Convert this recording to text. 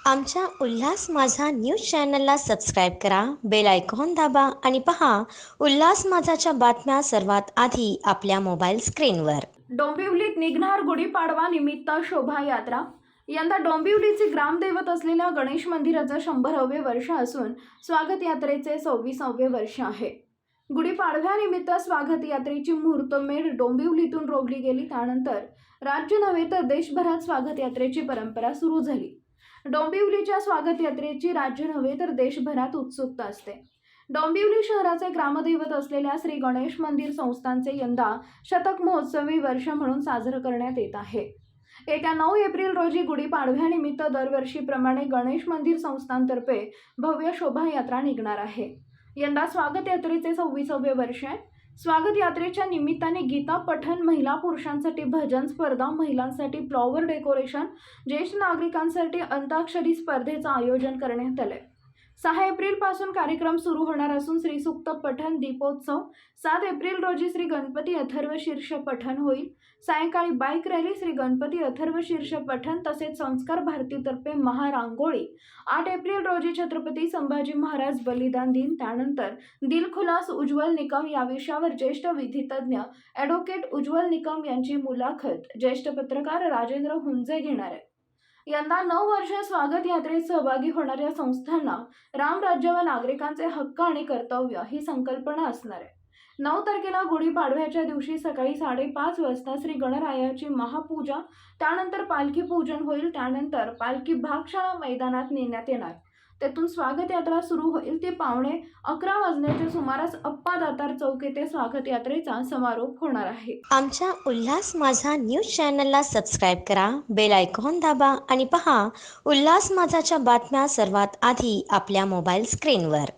आमच्या उल्हास माझा न्यूज चॅनलला सबस्क्राईब करा, बेल आयकॉन दाबा आणि पहा उल्हास माझाच्या बातम्या सर्वात आधी आपल्या मोबाईल स्क्रीनवर. डोंबिवलीत निघणार गुढीपाडवा निमित्त शोभायात्रा. यंदा डोंबिवलीचे ग्रामदैवत असलेल्या गणेश मंदिराचं 100वे वर्ष असून स्वागत यात्रेचे 26वे वर्ष आहे. गुढीपाडव्यानिमित्त स्वागत यात्रेची मुहूर्तमेढ डोंबिवलीतून रोवली गेली. त्यानंतर राज्य नव्हे तर देशभरात स्वागत यात्रेची परंपरा सुरू झाली. डोंबिवलीच्या स्वागत यात्रेची राज्य नव्हे तर देशभरात उत्सुकता असते. डोंबिवली शहराचे ग्रामदैवत असलेल्या श्री गणेश मंदिर संस्थानचे यंदा शतक महोत्सवी वर्ष म्हणून साजरं करण्यात येत आहे. येत्या 9 एप्रिल रोजी गुढीपाडव्यानिमित्त दरवर्षीप्रमाणे गणेश मंदिर संस्थानतर्फे भव्य शोभायात्रा निघणार आहे. यंदा स्वागत यात्रेचे 26वे वर्ष आहे. स्वागत यात्रेच्या निमित्ताने गीता पठण, महिला पुरुषांसाठी भजन स्पर्धा, महिलांसाठी फ्लॉवर डेकोरेशन, ज्येष्ठ नागरिकांसाठी अंताक्षरी स्पर्धेचं आयोजन करण्यात आलंय. 6 एप्रिल पासून कार्यक्रम सुरू होणार असून श्री सूक्त पठण, दीपोत्सव, 7 एप्रिल रोजी श्री गणपती अथर्व शीर्ष पठण होईल. सायंकाळी बाईक रॅली, श्री गणपती अथर्व शीर्ष पठण तसेच संस्कार भारतीतर्फे महारांगोळी. 8 एप्रिल रोजी छत्रपती संभाजी महाराज बलिदान दिन. त्यानंतर दिलखुलास उज्ज्वल निकम या विषयावर ज्येष्ठ विधितज्ञ ॲडव्होकेट उज्ज्वल निकम यांची मुलाखत ज्येष्ठ पत्रकार राजेंद्र हुंजे घेणार आहेत. यंदा 9 वर्ष स्वागत यात्रेत सहभागी होणाऱ्या संस्थांना रामराज्य व नागरिकांचे हक्क आणि कर्तव्य ही संकल्पना असणार आहे. 9 तारखेला गुढीपाडव्याच्या दिवशी सकाळी 5:30 वाजता श्री गणरायाची महापूजा, त्यानंतर पालखी पूजन होईल. त्यानंतर पालखी भागशाळा मैदानात नेण्यात येणार. तेथून स्वागत यात्रा सुरू होईल. ती 11:15 वाजण्याच्या सुमारास अप्पा दातार चौक येथे स्वागत यात्रेचा समारोप होणार आहे. आमच्या उल्हास माझा न्यूज चॅनलला सबस्क्राईब करा, बेल आयकॉन दाबा आणि पहा उल्हास माझाच्या बातम्या सर्वात आधी आपल्या मोबाईल स्क्रीनवर.